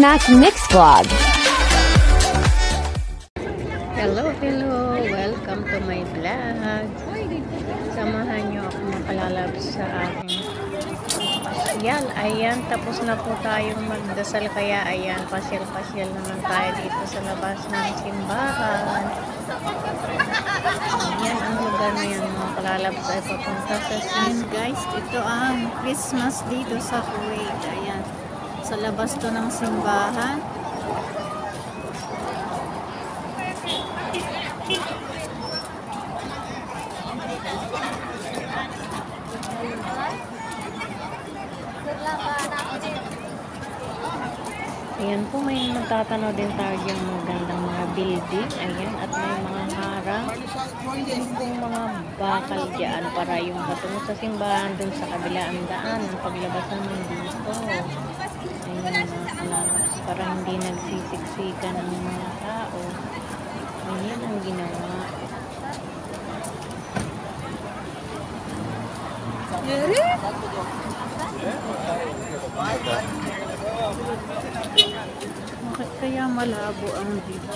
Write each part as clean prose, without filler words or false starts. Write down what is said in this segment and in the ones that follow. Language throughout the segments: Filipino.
Mac Mix Vlog. Hello, welcome to my vlog. Samahan nyo ako makalalab sa aking pasyal. Ayan, tapos na po tayong magdasal, kaya ayan, pasyal-pasyal naman tayo dito sa labas ng simbahan. Ayan, ang lugar na yan, mga kalalabs ay papunta sa Ayan guys, ito ang Christmas dito sa Kuwait. Ayan, sa labas to ng simbahan. Ayan po, may magtatanaw din tayo yung magandang mga building. Ayan, at may mga harang. Yung mga bakal dyan para yung patungo sa simbahan dun sa kabilang daan ang paglabas naman dito. Ayan, mga kalalabs, para hindi nagsisiksikan ng mga tao. Ayan ang ginawa. Bakit kaya malabo ang dito?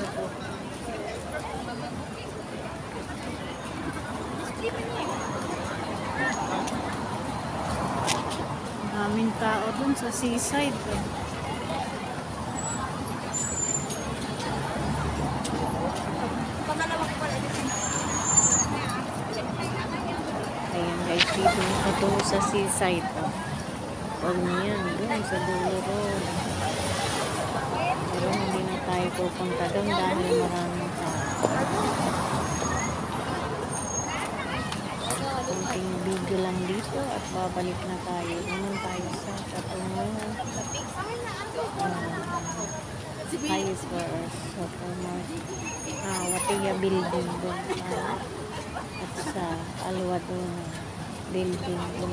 Daming tao dun sa seaside. Ayan guys, dito ito sa seaside. Huwag niyan, doon sa dulo road. Pero hindi na tayo pupunta doon dahil maraming tao. Kunting video lang dito at babalik na tayo. Naman tayo sa katungan. Highest for us. So, Watiya building doon at sa Alwadona building doon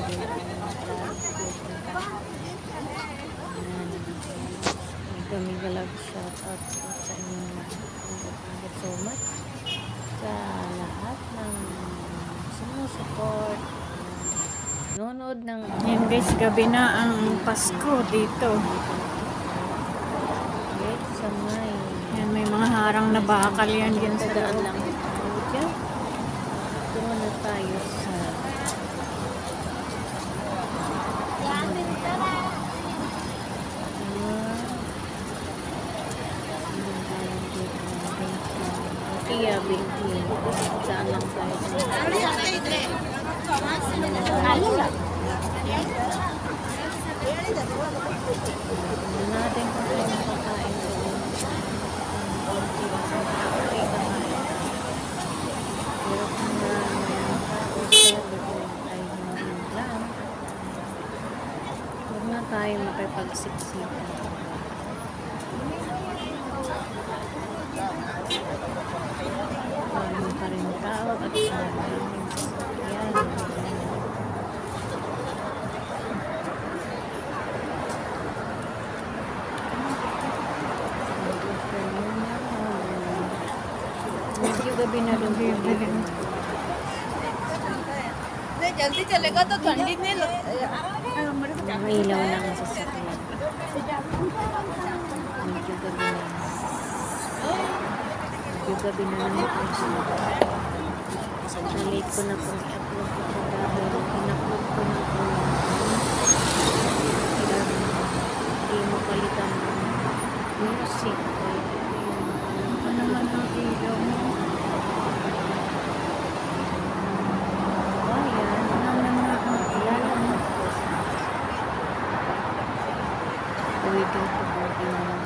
kami galag shout out sa inyo. Thank you so much sa lahat ng sumusupport, nanonood ng Yan guys, gabi na ang Pasko dito. sa may Yan, may mga harang na bakal yan dyan sa daan loob. lang dyan. Doon na tayo sa Kaya building. Saan lang tayo natin kung ano makakain doon. Pero kung huwag na tayo makipagsiksikan. Maraming pa rin tao at maraming sasakyan. Medyo gabi na rin dito. जल्दी चलेगा तो ठंडी नहीं May ilaw lang ang sasakyan. Medyo gabi na. Medyo gabi na naman ako. Na-late ko na pong i-upload ito dahil in-upload ko na po. Hindi mapalitan ng music. Ano naman ang ilaw mo? Waiting to boarding na lang.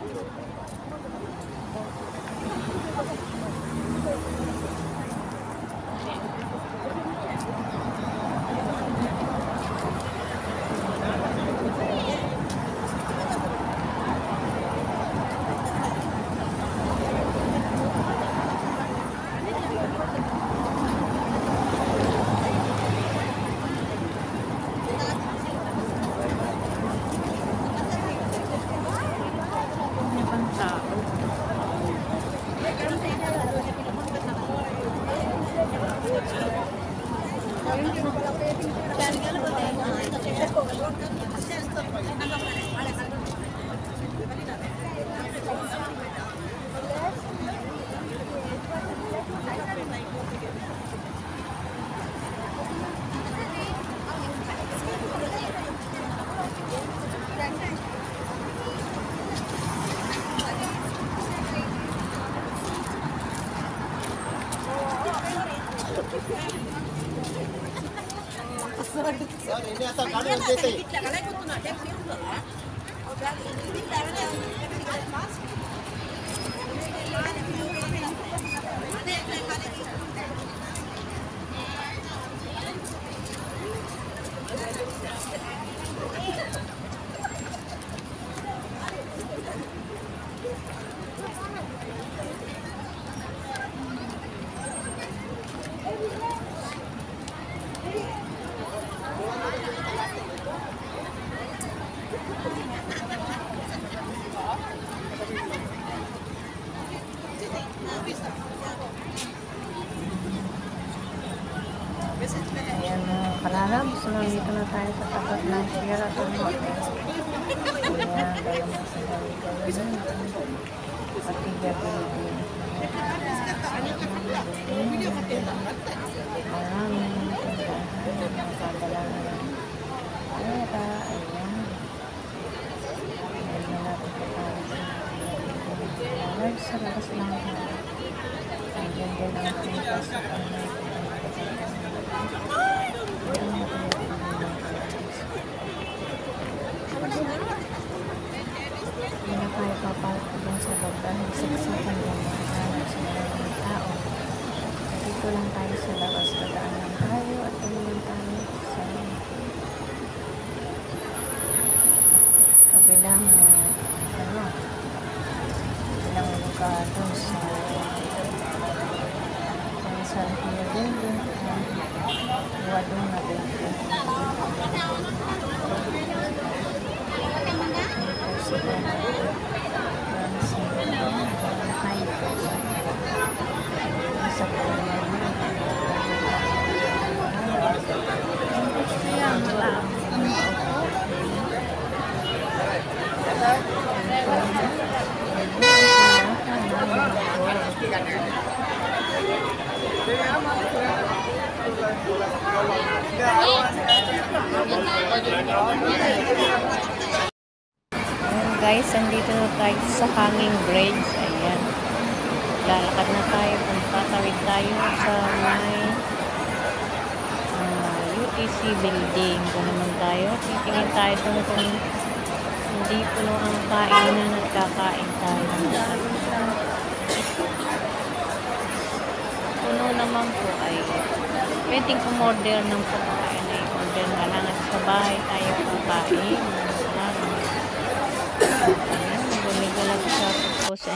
Ano bang tao? Ayan mga kalalabs, nandito na tayo sa tapat ng Sheraton Hotel. Ayan, dahil mo sa gawin pati gabi. Maraming tindahan, nakadala na pera. Ayan. Ayan, malapit na tayo sa labas lang tayo. Ayan din ang pintas sa kanay. Hindi na tayo papalapag sa loob dahil siksakan lang mga sa maraming tao. Dito lang tayo sa labas, dadaan lang tayo at tuloy tayo sa kabilang kabilang lugar dun sa San Hill Building and Waduna Building. Ayan guys, andito na tayo sa Hanging Bridge. Ayan. Lalakad na tayo. Tatawid tayo sa may UTC building. Doon naman tayo. Titingin tayo doon kung hindi puno ang kainan at kakain tayo. Puno naman po ay pwedeng umorder ng pagkain ay order na lang at sa bahay tayo kakain. Ayan, bumigalap sa po sa